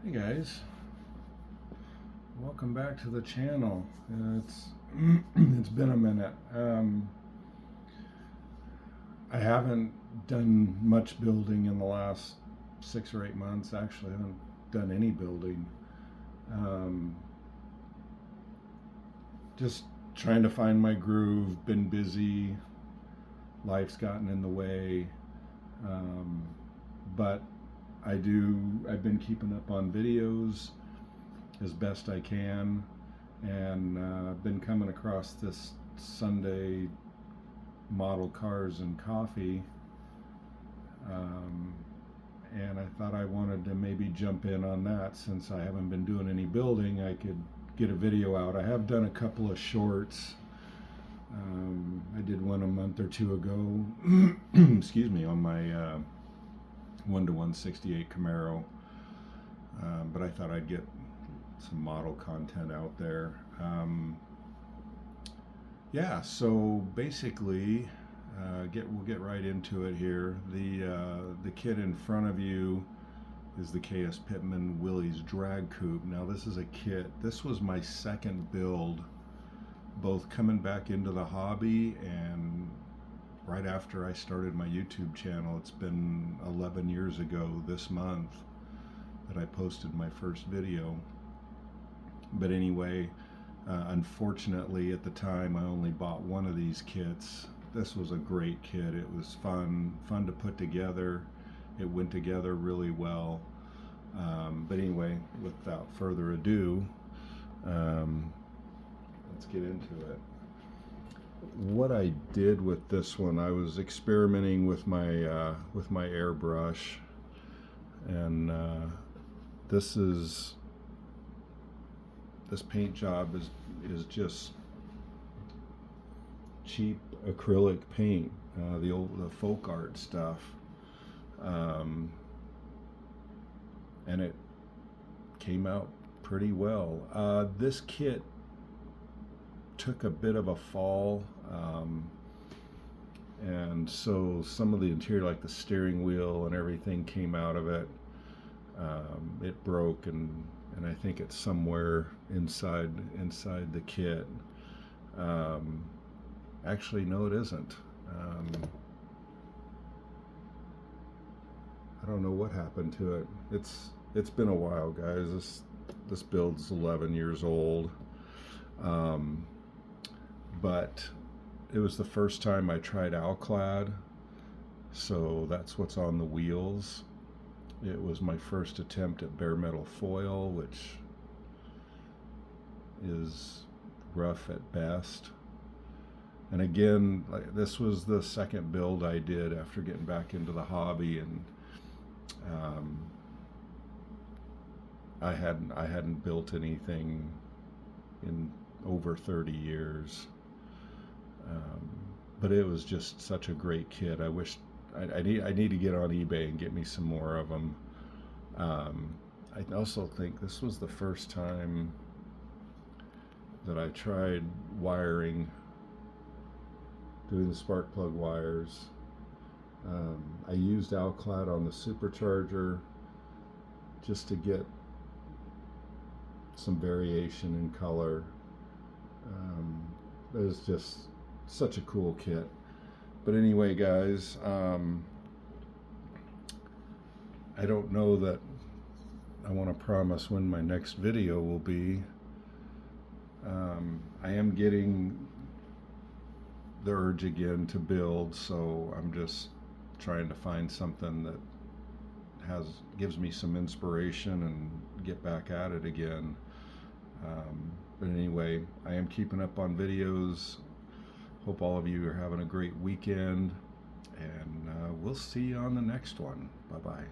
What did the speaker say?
Hey guys, welcome back to the channel. It's it's been a minute. I haven't done much building in the last 6 or 8 months. Actually, I haven't done any building. Um, just trying to find my groove. Been busy. Life's gotten in the way. Um, but I've been keeping up on videos as best I can, and I've been coming across this Sunday model cars and coffee, um, and I thought I wanted to maybe jump in on that. Since I haven't been doing any building, I could get a video out. I have done a couple of shorts. I did one a month or two ago excuse me, on my 1-to-168 Camaro, but I thought I'd get some model content out there. Yeah, so basically, we'll get right into it here. The kit in front of you is the KS Pittman Willys drag coupe. Now this is a kit. This was my second build, both coming back into the hobby and right after I started my YouTube channel. It's been 11 years ago this month that I posted my first video. But anyway, unfortunately at the time I only bought one of these kits. This was a great kit. It was fun to put together. It went together really well. But anyway, without further ado, let's get into it. What I did with this one, I was experimenting with my airbrush, and this paint job is just cheap acrylic paint, the folk art stuff, and it came out pretty well. This kit took a bit of a fall, and so some of the interior, like the steering wheel and everything, came out of it. It broke, and I think it's somewhere inside the kit. Actually, no, it isn't. I don't know what happened to it. It's been a while, guys. This build's 11 years old. But it was the first time I tried Alclad, so that's what's on the wheels. It was my first attempt at bare metal foil, which is rough at best. And again, this was the second build I did after getting back into the hobby, and I hadn't built anything in over 30 years. But it was just such a great kit. I wish I need to get on eBay and get me some more of them. I also think this was the first time that I tried wiring, doing the spark plug wires. I used Alclad on the supercharger just to get some variation in color. It was just such a cool kit. But anyway, guys, I don't know that I want to promise when my next video will be. I am getting the urge again to build, so I'm just trying to find something that gives me some inspiration and get back at it again. But anyway, I am keeping up on videos. Hope all of you are having a great weekend, and we'll see you on the next one. Bye-bye.